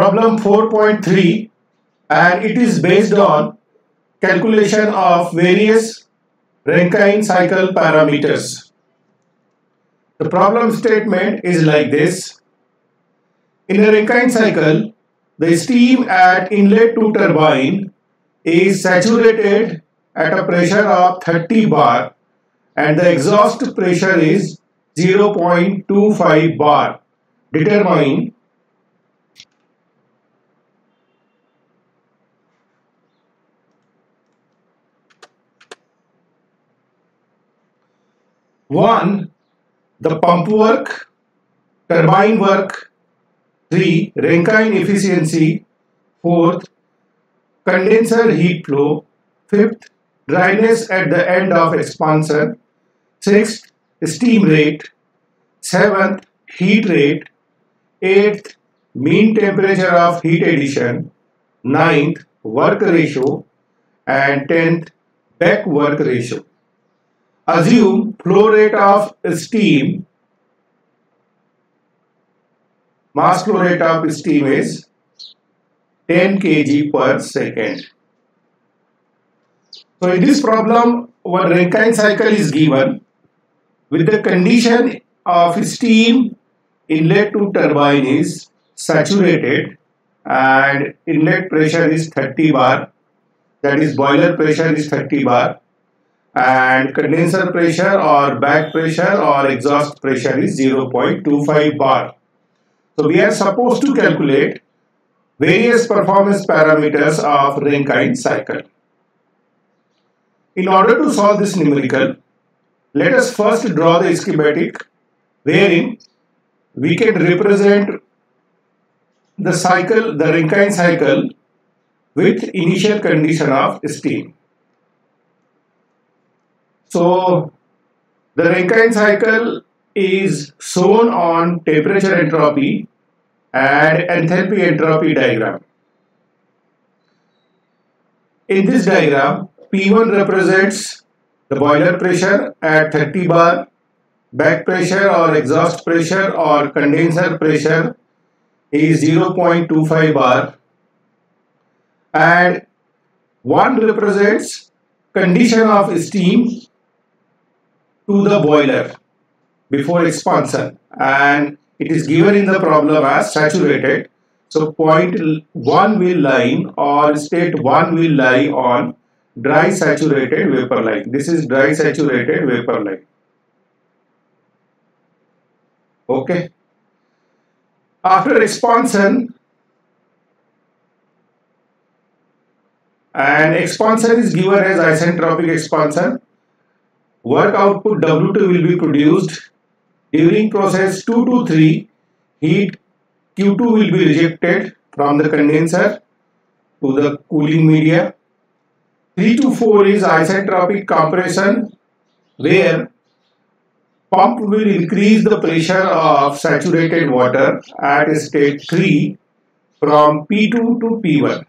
problem 4.3, and it is based on calculation of various Rankine cycle parameters. The problem statement is like this. In a Rankine cycle, the steam at inlet to turbine is saturated at a pressure of 30 bar and the exhaust pressure is 0.25 bar. Determine one, the pump work, turbine work, 3, Rankine efficiency, 4th, condenser heat flow, 5th, dryness at the end of expansion, 6th, steam rate, 7th, heat rate, 8th, mean temperature of heat addition, 9th, work ratio, and 10th, back work ratio. Assume flow rate of steam, mass flow rate of steam is 10 kg per second. So in this problem, one Rankine cycle is given with the condition of steam inlet to turbine is saturated and inlet pressure is 30 bar, that is boiler pressure is 30 bar, and condenser pressure or back pressure or exhaust pressure is 0.25 bar. So we are supposed to calculate various performance parameters of Rankine cycle. In order to solve this numerical, let us first draw the schematic wherein we can represent the cycle, the Rankine cycle with initial condition of steam. So the Rankine cycle is shown on temperature entropy and enthalpy entropy diagram. In this diagram, P1 represents the boiler pressure at 30 bar, back pressure or exhaust pressure or condenser pressure is 0.25 bar, and 1 represents condition of steam to the boiler before expansion, and it is given in the problem as saturated. So point 1 will lie or state 1 will lie on dry saturated vapor line. This is dry saturated vapor line. Okay. After expansion, and expansion is given as isentropic expansion, work output W2 will be produced. During process 2 to 3, heat Q2 will be rejected from the condenser to the cooling media. 3 to 4 is isentropic compression, where pump will increase the pressure of saturated water at state 3 from P2 to P1,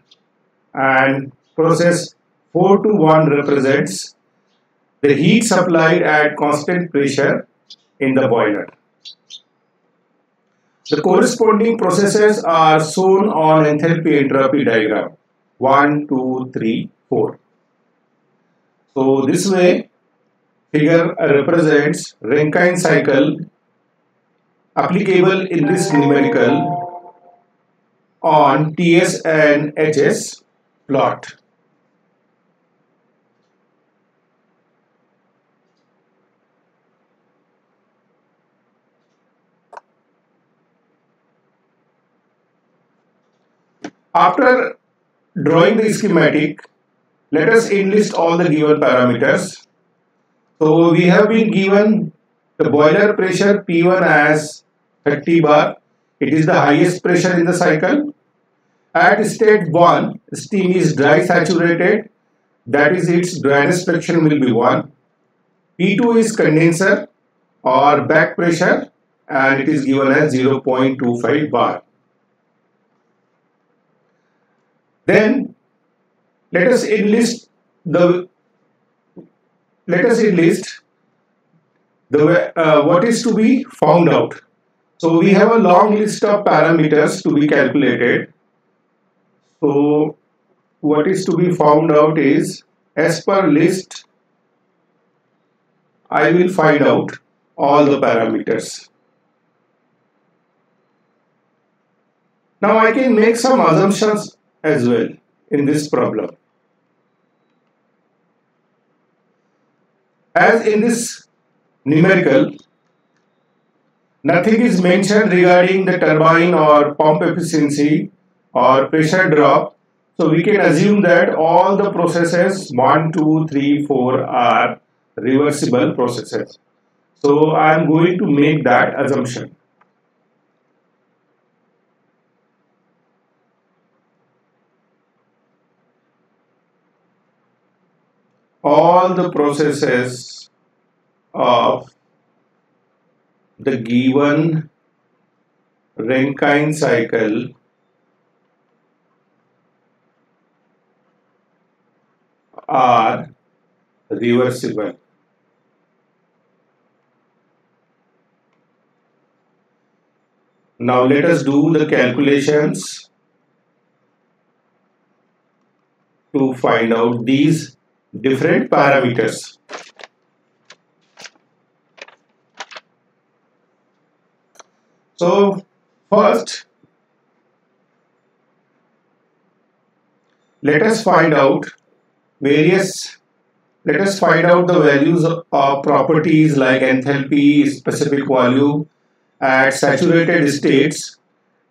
and process 4 to 1 represents the heat supplied at constant pressure in the boiler. The corresponding processes are shown on enthalpy entropy diagram 1, 2, 3, 4. So this way figure represents Rankine cycle applicable in this numerical on TS and HS plot. After drawing the schematic, let us enlist all the given parameters. So we have been given the boiler pressure P1 as 30 bar. It is the highest pressure in the cycle. At state 1, steam is dry saturated, that is its dryness fraction will be 1. P2 is condenser or back pressure, and it is given as 0.25 bar. Then let us enlist the what is to be found out. So we have a long list of parameters to be calculated. So what is to be found out is, as per list, I will find out all the parameters. Now I can make some assumptions as well in this problem. As in this numerical, nothing is mentioned regarding the turbine or pump efficiency or pressure drop. So we can assume that all the processes 1, 2, 3, 4 are reversible processes. So I am going to make that assumption. All the processes of the given Rankine cycle are reversible. Now let us do the calculations to find out these different parameters. So first, let us find out the values of properties like enthalpy, specific volume at saturated states,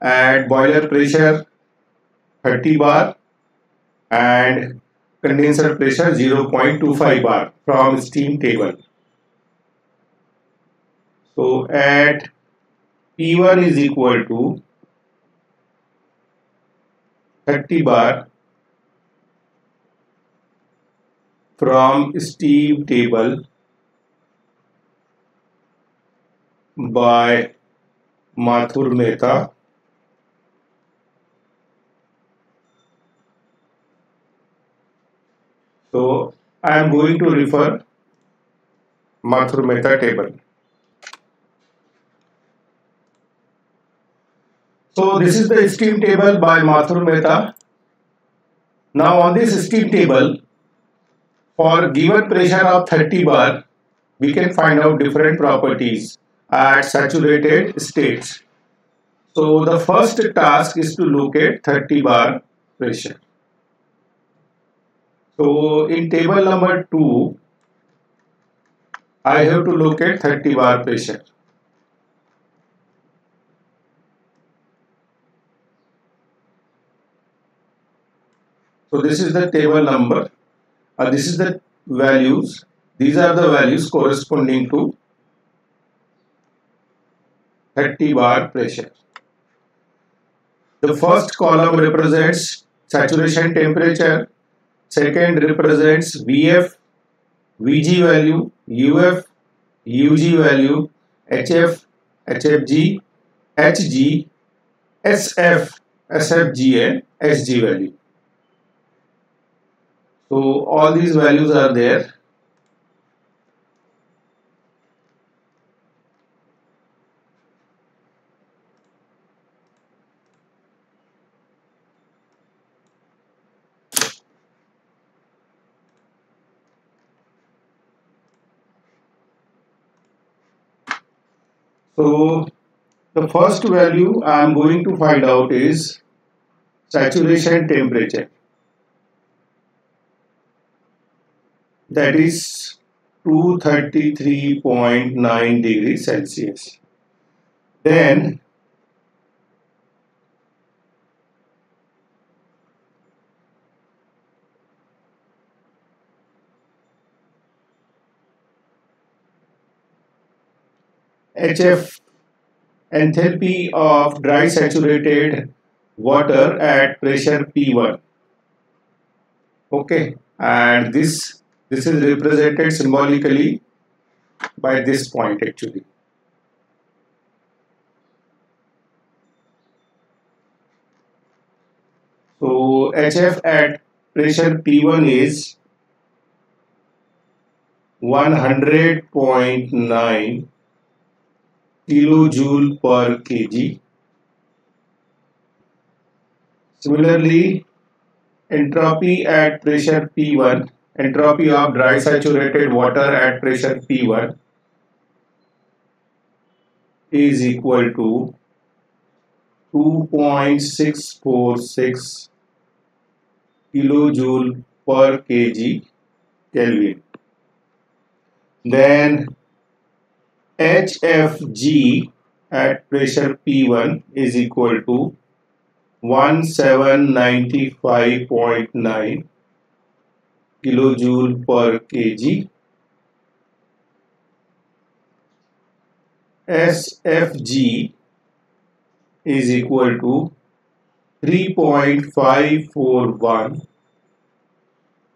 at boiler pressure 30 bar and condenser pressure 0.25 bar from steam table. So at P1 is equal to 30 bar from steam table by Mathur Mehta. So I am going to refer Mathur Mehta table. So this is the steam table by Mathur Mehta. Now on this steam table, for given pressure of 30 bar, we can find out different properties at saturated states. So the first task is to locate 30 bar pressure. So in table number 2, I have to locate 30 bar pressure. So this is the table number. This is the values. These are the values corresponding to 30 bar pressure. The first column represents saturation temperature. Second represents VF, VG value, UF, UG value, HF, HFG, HG, SF, SFG and SG value. So all these values are there. So the first value I am going to find out is saturation temperature. That is 233.9 degrees Celsius. Then HF, enthalpy of dry saturated water at pressure P1. Okay, and this is represented symbolically by this point actually. So HF at pressure P1 is 100.9 kilojoule per kg. Similarly, entropy at pressure P1, entropy of dry saturated water at pressure P1 is equal to 2.646 kilojoule per kg Kelvin. Then HFG at pressure P1 is equal to 1795.9 kilojoule per kg. SFG is equal to 3.541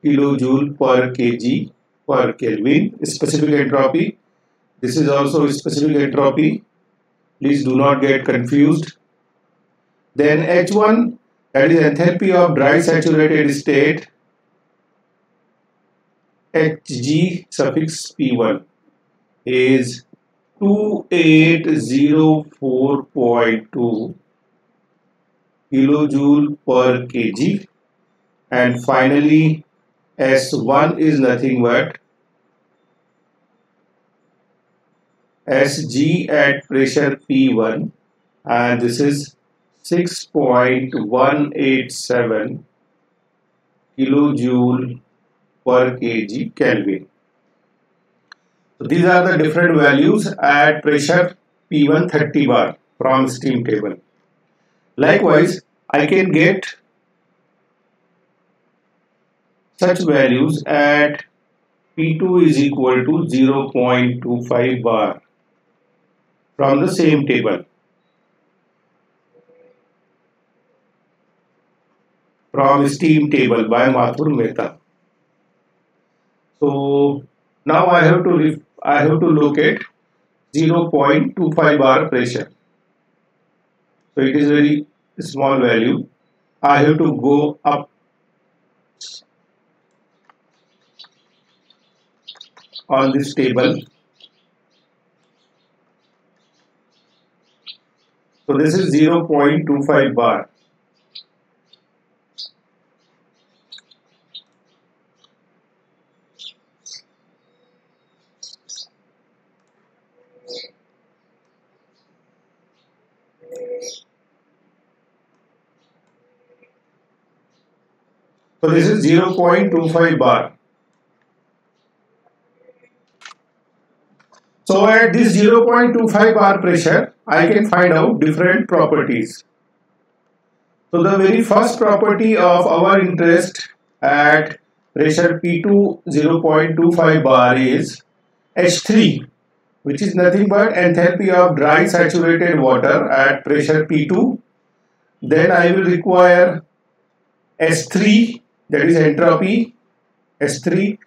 kilojoule per kg per Kelvin. Specific entropy. This is also specific entropy. Please do not get confused. Then H1, that is enthalpy of dry saturated state, Hg suffix P1 is 2804.2 kilojoule per kg, and finally S1 is nothing but Sg at pressure P1, and this is 6.187 kilojoule per kg Kelvin. So these are the different values at pressure P1 30 bar from steam table. Likewise, I can get such values at P2 is equal to 0.25 bar from the same table, from steam table by Mathur Mehta. So now I have to locate 0.25 bar pressure. So it is very small value. I have to go up on this table. So this is 0.25 bar. So this is 0.25 bar. So at this 0.25 bar pressure, I can find out different properties. So the very first property of our interest at pressure P2 0.25 bar is H3, which is nothing but enthalpy of dry saturated water at pressure P2. Then I will require S3, that is entropy, S3,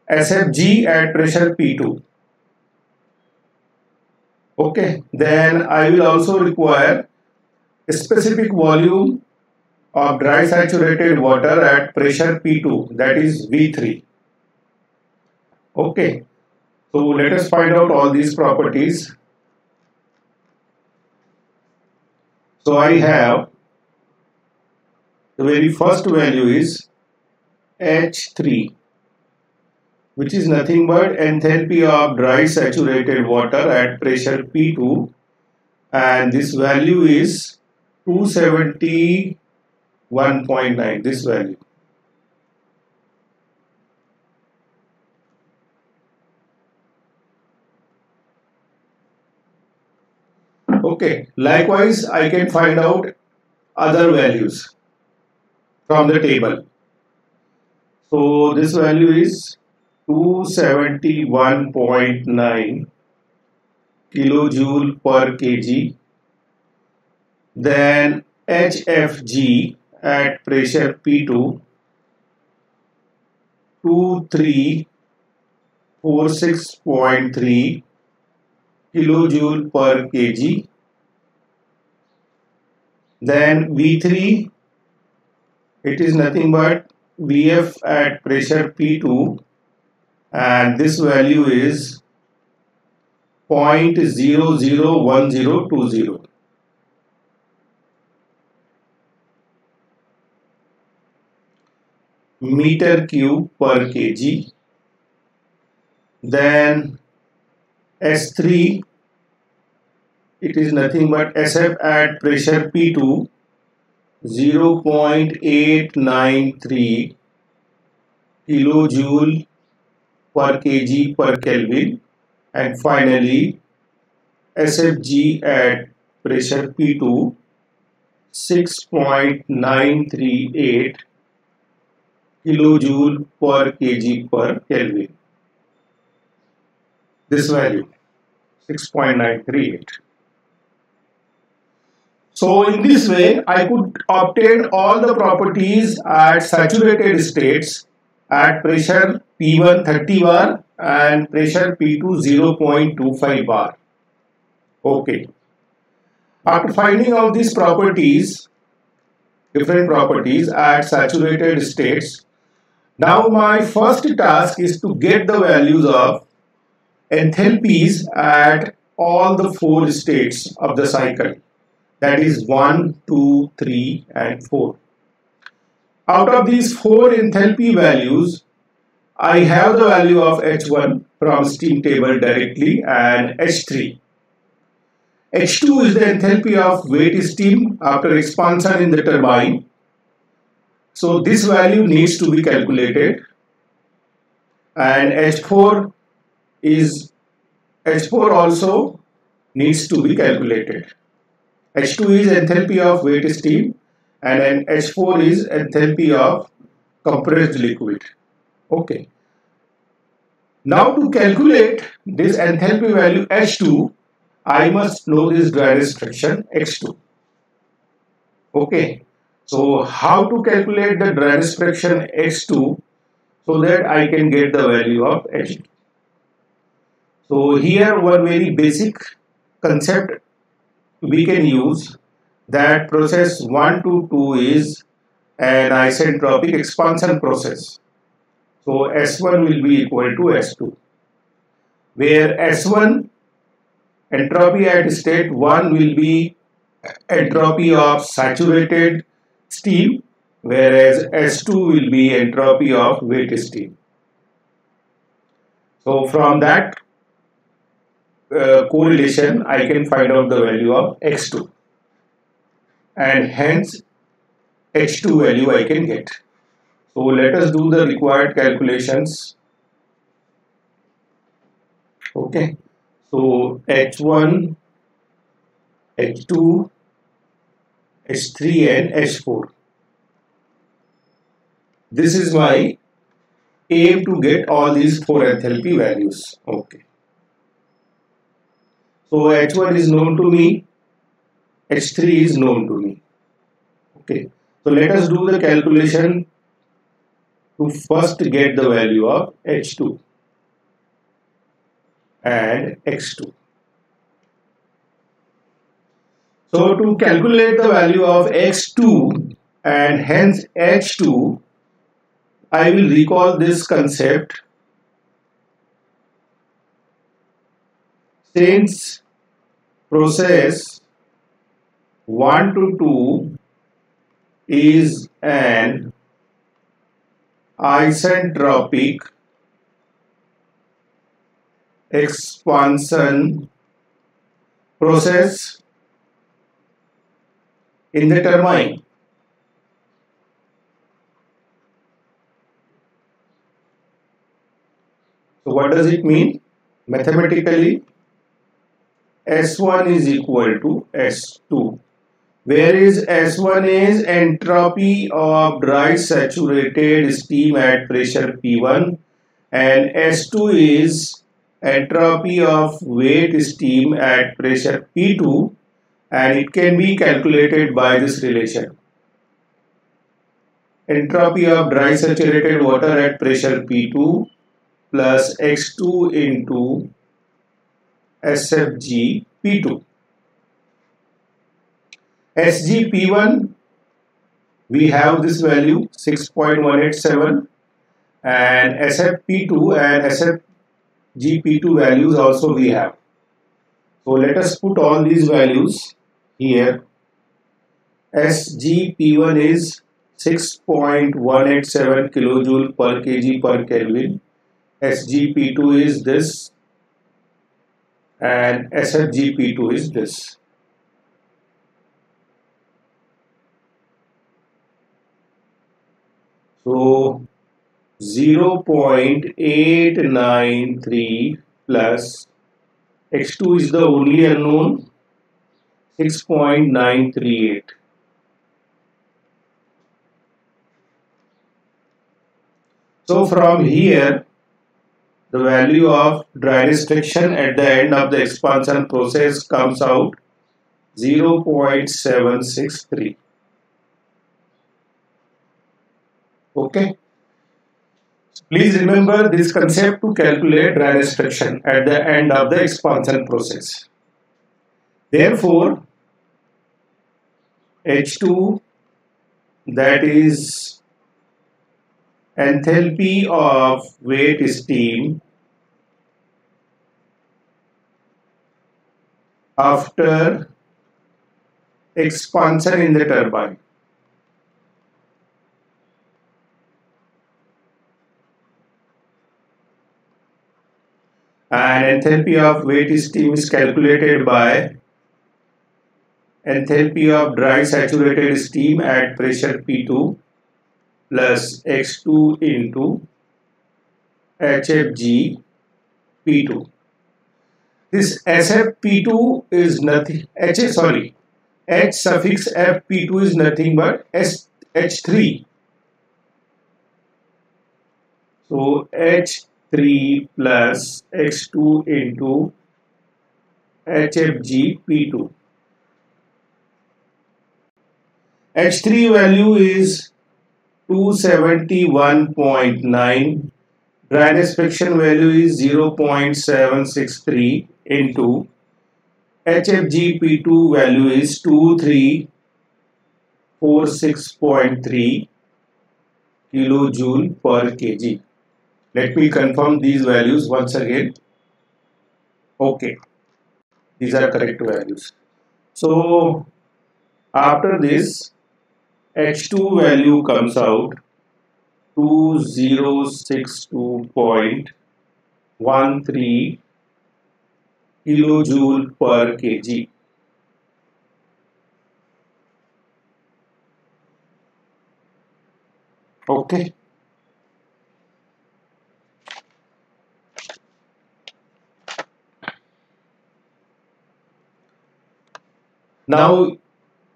SFG at pressure P2. Okay, then I will also require a specific volume of dry saturated water at pressure P2, that is V3. Okay, so let us find out all these properties. So I have the very first value is H3, which is nothing but enthalpy of dry saturated water at pressure P2, and this value is 271.9, this value. Okay, likewise I can find out other values from the table. So this value is 271.9 kilojoule per kg. Then HFG at pressure P2 2346.3 kilojoule per kg. Then V3, it is nothing but Vf at pressure P2, and this value is 0.001020. meter cube per kg. Then S3, it is nothing but SF at pressure P2, 0.893 kilojoule per kg per Kelvin. And finally SFG at pressure P2, 6.938 kilojoule per kg per Kelvin. This value 6.938. So in this way I could obtain all the properties at saturated states at pressure P1 30 bar and pressure P2 0.25 bar. Okay. After finding out these properties, different properties at saturated states, now my first task is to get the values of enthalpies at all the 4 states of the cycle, that is 1, 2, 3 and 4. Out of these 4 enthalpy values, I have the value of H1 from steam table directly and H3. H2 is the enthalpy of wet steam after expansion in the turbine. So this value needs to be calculated, and H4 also needs to be calculated. H2 is enthalpy of wet steam and then H4 is enthalpy of compressed liquid. Okay. Now to calculate this enthalpy value H2, I must know this Dreyer's fraction X2. Okay. So how to calculate the Dreyer's fraction X2 so that I can get the value of H2? So here one very basic concept we can use, that process 1 to 2 is an isentropic expansion process. So S1 will be equal to S2, where S1 entropy at state 1 will be entropy of saturated steam, whereas S2 will be entropy of wet steam. So from that correlation I can find out the value of X2, and hence H2 value I can get. So let us do the required calculations. Okay, so H1, H2, H3 and H4. This is my aim, to get all these 4 enthalpy values. Okay. So H1 is known to me, H3 is known to me. Okay. So let us do the calculation to first get the value of H2 and X2. So to calculate the value of X2 and hence H2, I will recall this concept. Since process 1 to 2 is an isentropic expansion process in the turbine, so what does it mean? Mathematically, S1 is equal to S2, whereas S1 is entropy of dry saturated steam at pressure P1 and S2 is entropy of wet steam at pressure P2, and it can be calculated by this relation. Entropy of dry saturated water at pressure P2 plus X2 into SFG P2. SG P1, we have this value 6.187, and SF P2 and SFG P2 values also we have. So let us put all these values here. SG P1 is 6.187 kilojoule per kg per Kelvin. SgP2 is this and SFgP2 is this. So 0.893 plus X2 is the only unknown, 6.938. So from here, the value of dry restriction at the end of the expansion process comes out 0.763. Okay. Please remember this concept to calculate dry restriction at the end of the expansion process. Therefore, H2, that is enthalpy of wet steam after expansion in the turbine, and enthalpy of wet steam is calculated by enthalpy of dry saturated steam at pressure P2 plus X2 into HFG P2. This SFP2 is nothing, H suffix FP2 is nothing but H3. So H3 plus X2 into HFG P2. H3 value is 271.9. Dry restriction value is 0.763 into HFGP2 value is 2346.3 kilojoule per kg. Let me confirm these values once again. Okay, these are correct values. So after this, H2 value comes out 2062.13 kilojoule per kg. Okay. Now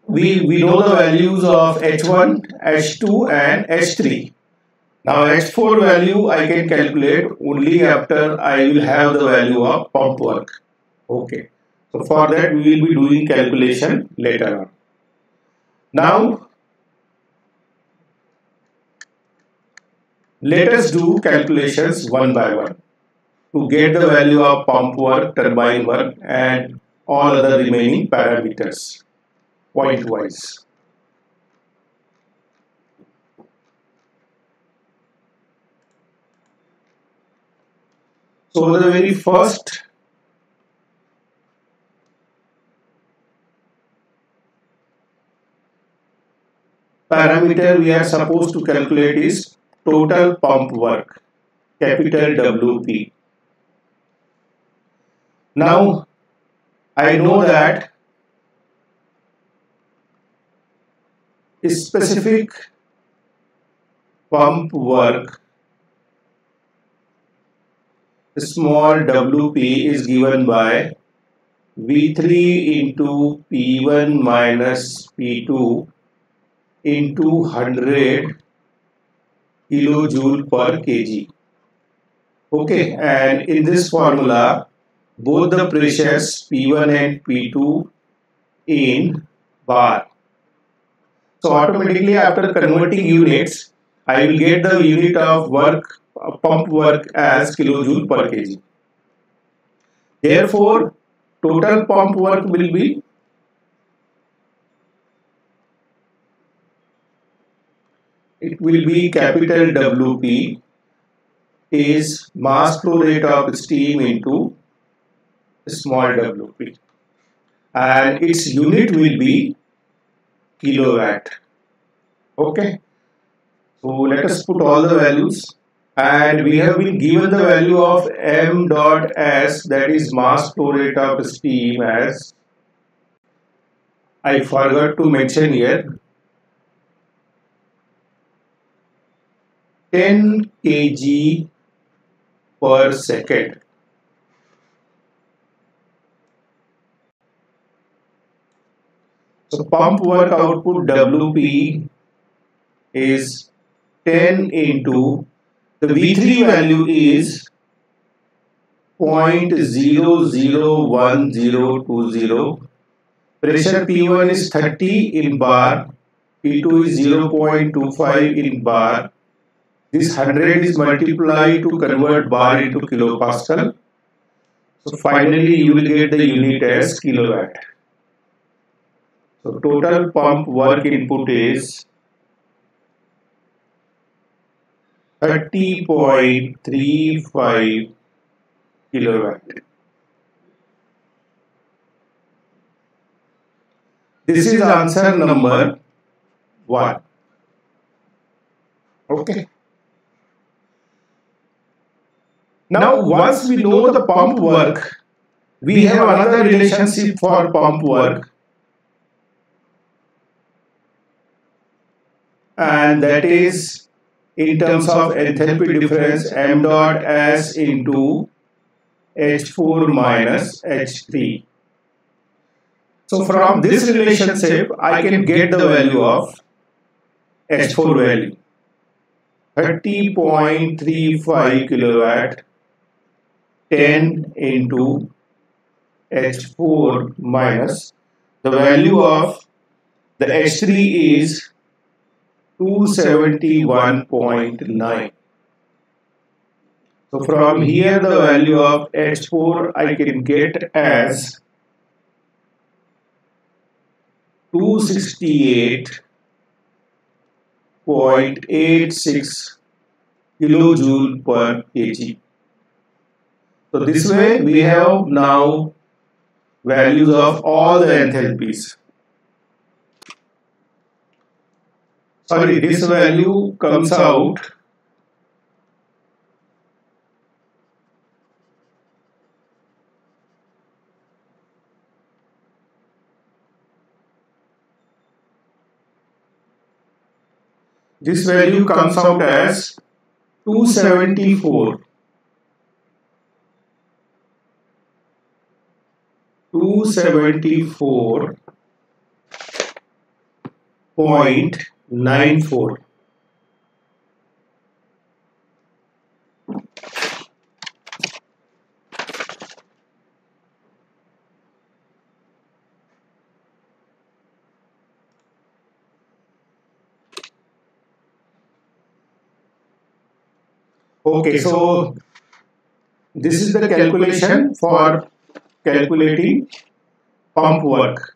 we know the values of H1, H2 and H3. Now H4 value I can calculate only after I will have the value of pump work. Okay. So for that we will be doing calculation later on. Now let us do calculations one by one to get the value of pump work, turbine work and all other remaining parameters point wise. So the very first parameter we are supposed to calculate is total pump work, capital WP. Now I know that specific pump work small WP is given by V3 into P1 minus P2 into 100 kilojoule per kg. Okay, and in this formula both the pressures P1 and P2 in bar. So automatically after converting units, I will get the unit of work, pump work as kilojoule per kg. Therefore, total pump work will be capital WP is mass flow rate of steam into small WP, and its unit will be kilowatt. Okay, So let us put all the values, and we have been given the value of m dot s, that is mass flow rate of steam, as I forgot to mention here, 10 kg per second. So pump work output WP is 10 into the V3 value is 0.001020. Pressure P1 is 30 in bar, P2 is 0.25 in bar. This 100 is multiplied to convert bar into kilopascal. So finally you will get the unit as kilowatt. So total pump work input is 30.35 kilowatt. This is answer number 1. Okay. Now once we know the pump work, we have another relationship for pump work, and that is in terms of enthalpy difference, m dot s into H4 minus H3. So from this relationship, I can get the value of H4 value, 30.35 kilowatt, 10 into H4 minus the value of the H3 is 271.9. So from here the value of H4 I can get as 268.86 kilojoule per kg. So this way we have now values of all the enthalpies. Sorry, this value comes out as 274.94. Okay, so this is the calculation for calculating pump work.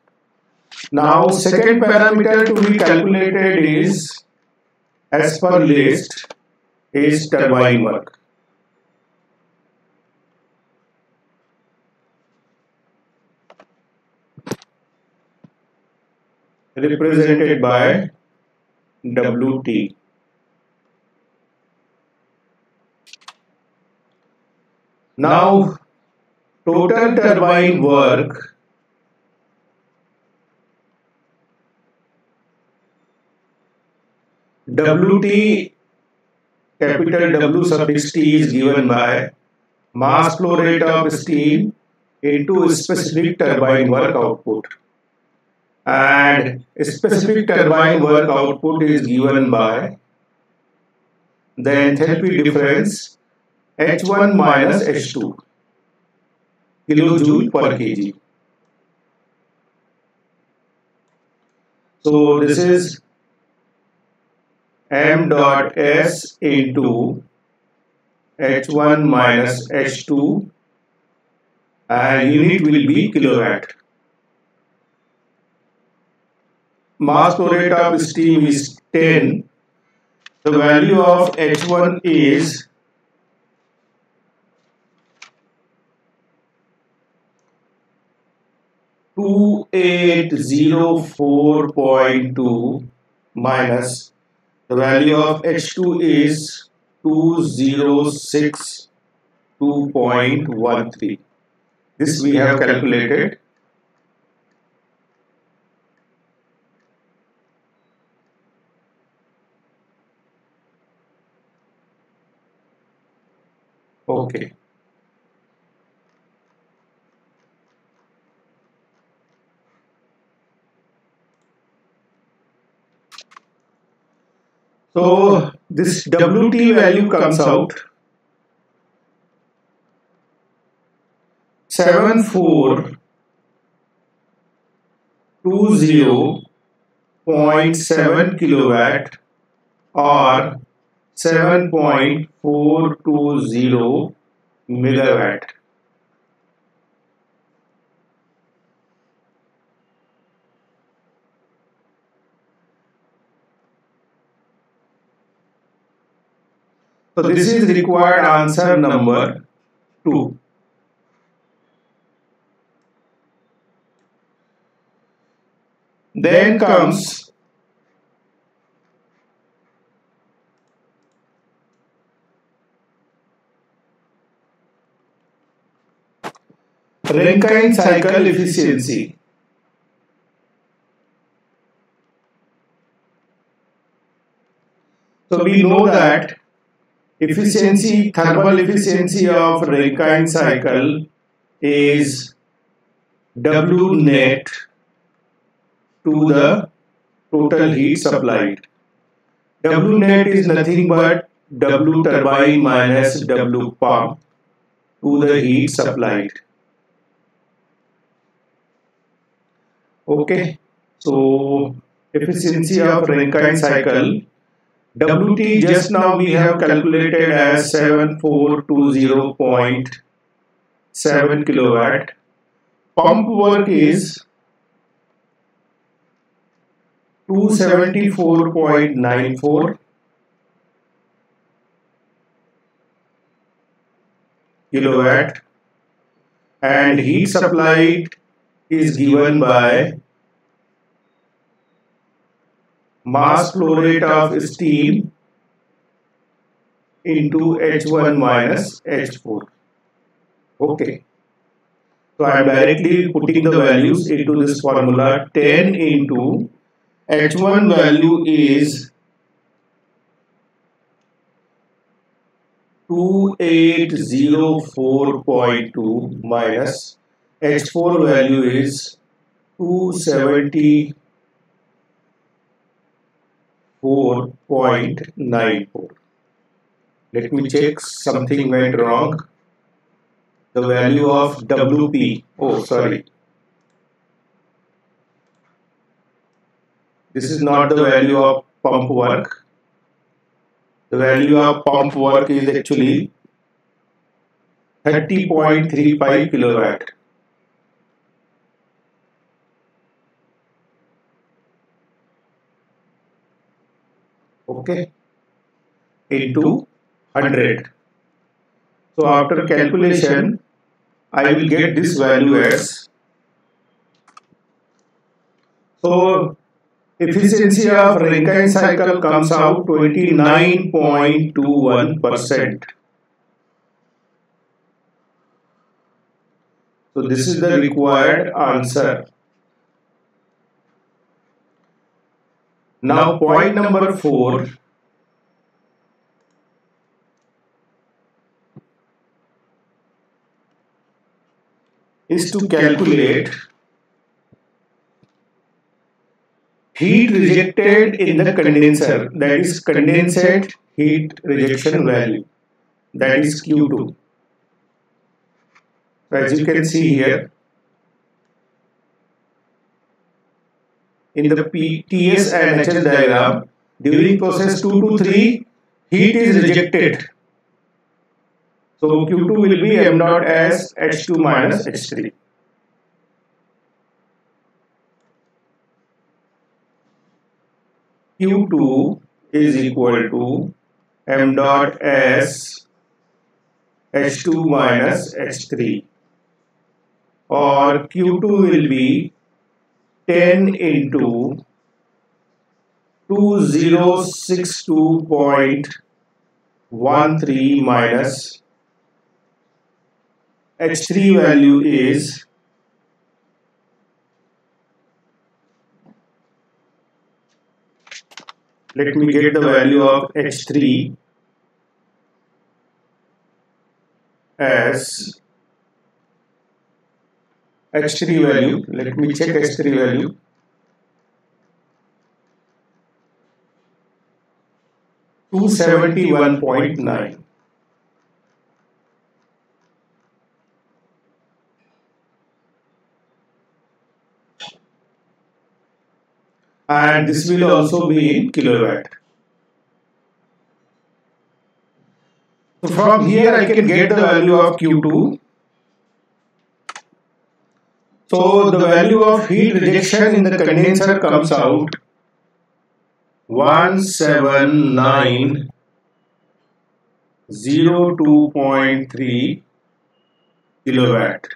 Now second parameter to be calculated is, as per list, is turbine work. Represented by WT. Now total turbine work WT, capital W suffix T, is given by mass flow rate of steam into specific turbine work output, and specific turbine work output is given by the enthalpy difference H1 minus H2 kilojoule per kg. So this is m dot s into H1 minus H2, and unit will be kilowatt. Mass flow rate of steam is 10. The value of H1 is 2804.2 minus The value of H2 is 2062.13. This we have calculated. Okay. So this WT value comes out 7420.7 kilowatt or 7.420 megawatt. So this is required answer number 2. Then comes Rankine cycle efficiency. So we know that thermal efficiency of Rankine cycle is W net to the total heat supplied. W net is nothing but W turbine minus W pump to the heat supplied. Okay, so efficiency of Rankine cycle, WT just now we have calculated as 7420.7 kilowatt. Pump work is 274.94 kilowatt, and heat supplied is given by mass flow rate of steam into H1 minus H4. Okay. So I am directly putting the values into this formula. 10 into H1 value is 2804.2 minus H4 value is 274.94. Let me check, something went wrong. The value of WP, oh sorry, this is not the value of pump work. The value of pump work is actually 30.35 kilowatt. Okay, into 100. So after calculation, I will get this value as, so efficiency of Rankine cycle comes out 29.21%. So this is the required answer. Now point number 4. Is to calculate heat rejected in the condenser, that is condensate heat rejection value, that is Q2. So as you can see here, in the TS and HS diagram, during process 2 to 3, heat is rejected. So Q2 will be m naught as H2 minus H3. Q2 is equal to m dot as H2 minus H3, or Q2 will be 10 into 2062.13 minus H3 value is let me get the value of H3 as H3 value. Let me check H3 value. $271.9. And this will also be in kilowatt. So from here I can get the value of Q2. So the value of heat rejection in the condenser comes out 17,902.3 kilowatt.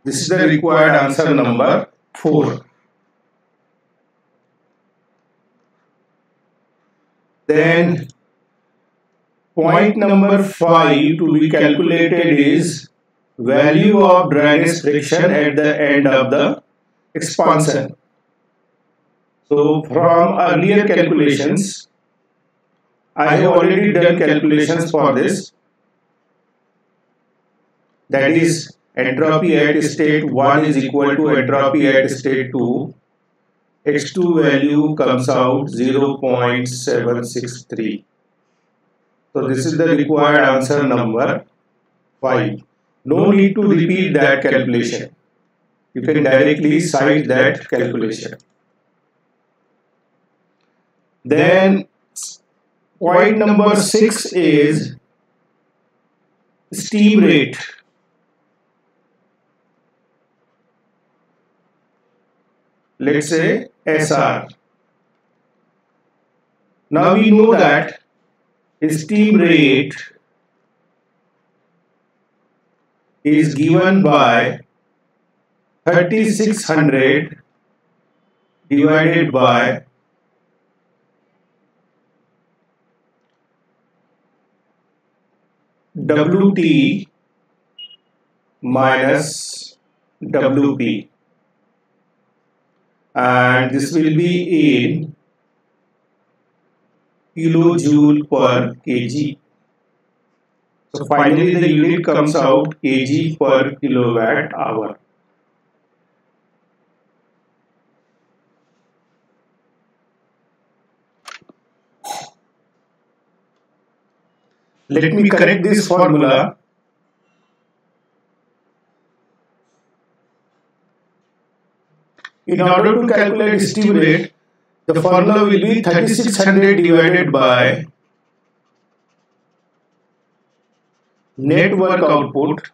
This is the required answer number 4. Then point number 5 to be calculated is value of drainage friction at the end of the expansion. So from earlier calculations, I have already done calculations for this. That is, entropy at state 1 is equal to entropy at state 2. X2 value comes out 0.763. So this is the required answer number 5. No need to repeat that calculation. You can directly cite that calculation. Then point number 6 is steam rate. Let's say SR. Now we know that steam rate is given by 3600 divided by WT minus WP, and this will be in kilojoule per kg. So finally the unit comes out kg per kilowatt hour. Let me correct this formula. In order to calculate steam rate, the formula will be 3600 divided by net work output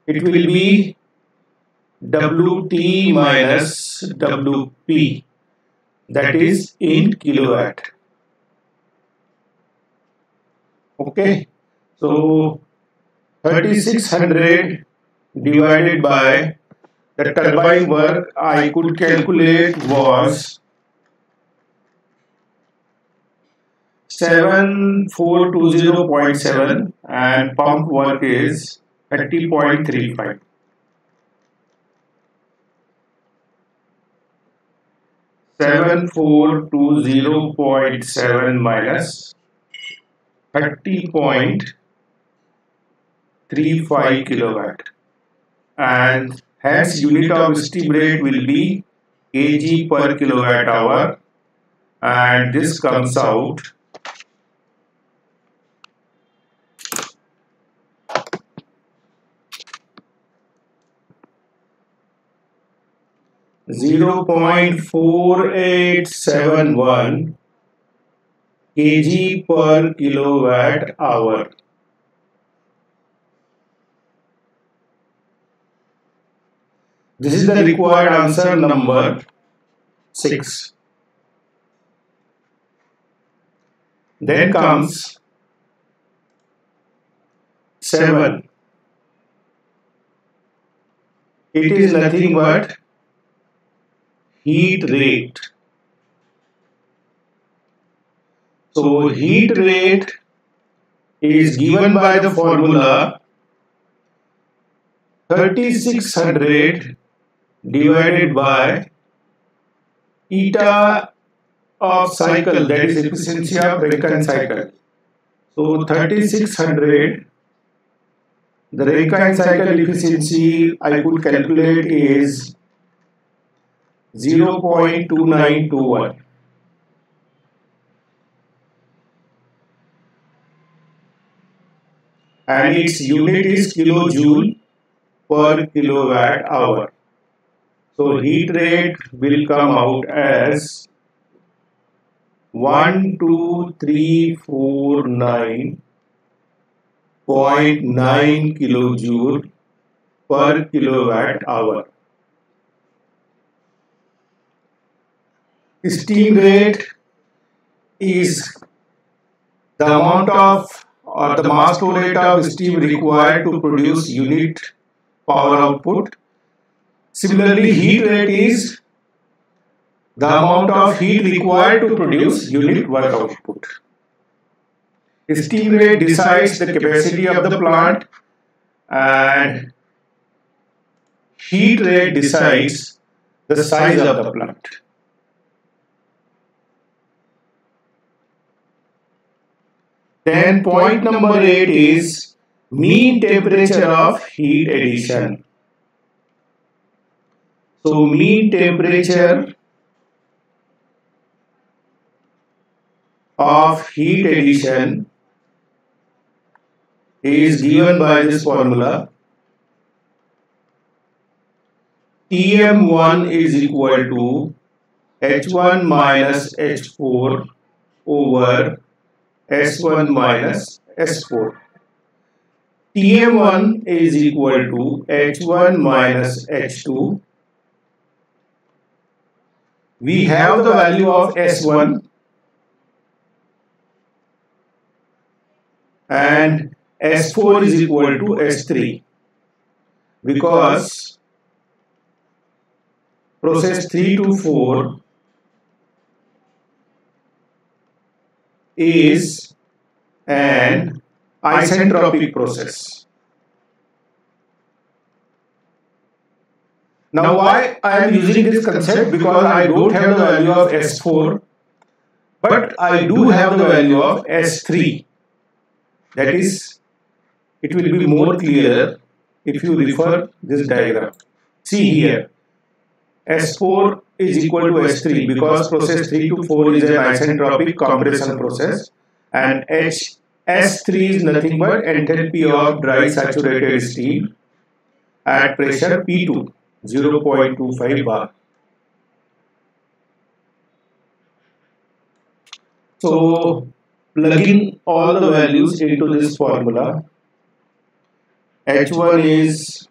it will be WT minus WP, that is in kilowatt. Okay, so 3600 divided by the turbine work I could calculate was 7420.7 and pump work is 30.35. Seven four two 0.7 minus 30.35 kilowatt, and hence unit of steam rate will be kg per kilowatt hour, and this comes out 0.4871 kg per kilowatt hour. This is the required answer number 6. Then comes 7. It is nothing but heat rate. So heat rate is given by the formula 3600 divided by eta of cycle, that is efficiency of Rankine cycle. So 3600, the Rankine cycle efficiency I could calculate is 0.2921. And its unit is kilojoule per kilowatt hour. So heat rate will come out as 12,349.9 kilojoule per kilowatt hour. Steam rate is the amount of or the mass flow rate of steam required to produce unit power output. Similarly, heat rate is the amount of heat required to produce unit work output. Steam rate decides the capacity of the plant and heat rate decides the size of the plant. Then point number 8 is mean temperature of heat addition. So mean temperature of heat addition is given by this formula. Tm1 is equal to H1 minus H4 over S1 minus S4. Tm1 is equal to H1 minus H2. We have the value of S1 and S4 is equal to S3 because process 3 to 4 is an isentropic process. Now why I am using this concept? Because I don't have the value of S4 but I do have the value of S3. That is, it will be more clear if you refer this diagram. See here, S4 is equal to S3 because process 3 to 4 is an isentropic compression process and S3 is nothing but enthalpy of dry saturated steam at pressure P2, 0.25 bar. So plugging all the values into this formula, H1 is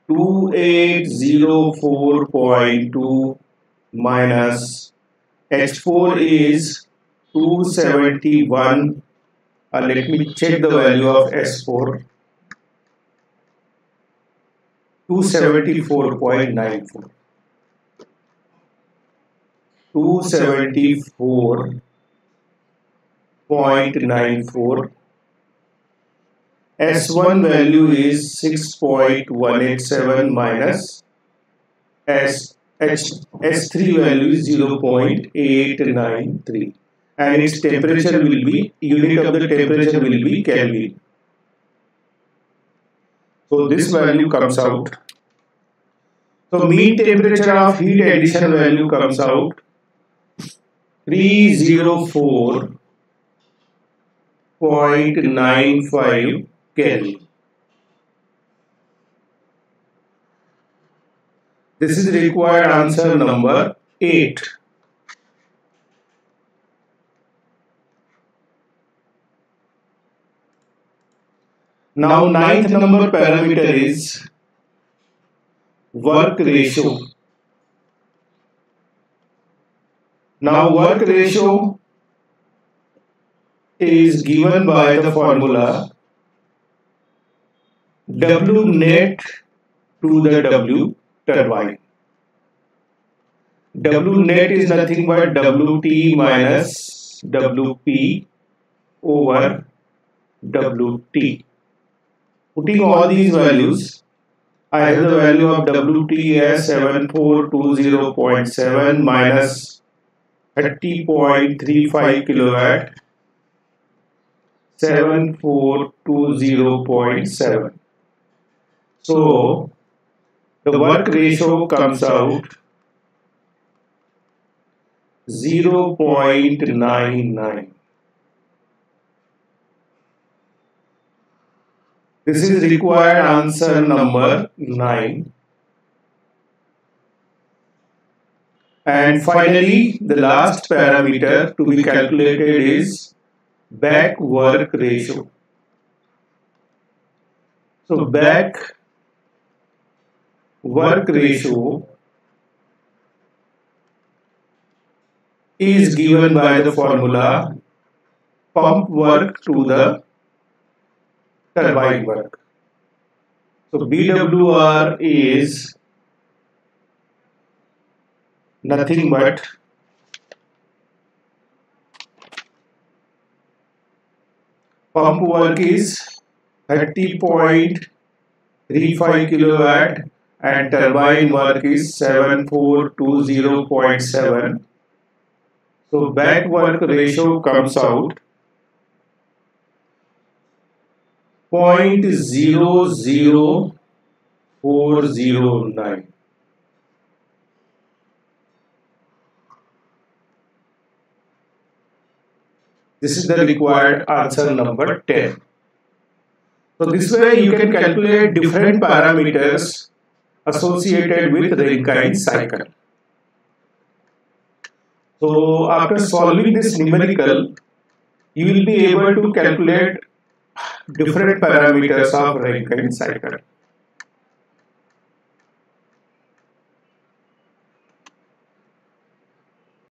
2804.2 minus H4 is 271. Let me check the value of S4. 274.94. 274.94. S1 value is 6.187 minus S3 value is 0.893 and its temperature will be, unit of the temperature will be Kelvin. So this value comes out. So mean temperature of heat addition value comes out 304.95 Kelvin. This is required answer number 8. Now ninth number parameter is work ratio. Now work ratio is given by the formula W net to the W turbine. W net is nothing but WT minus WP over WT. Putting all these values, I have the value of WT as 7420.7 minus 30.35 kilowatt, 7420.7. So the work ratio comes out 0.99. This is required answer number 9. And finally, the last parameter to be calculated is back work ratio. So back work ratio is given by the formula pump work to the turbine work. So BWR is nothing but pump work is 30.35 kilowatt and turbine work is 7420.7. So back work ratio comes out 0.00409. This is the required answer number 10. So this way you can calculate different parameters associated with Rankine cycle. So after solving this numerical, you will be able to calculate different parameters of Rankine cycle.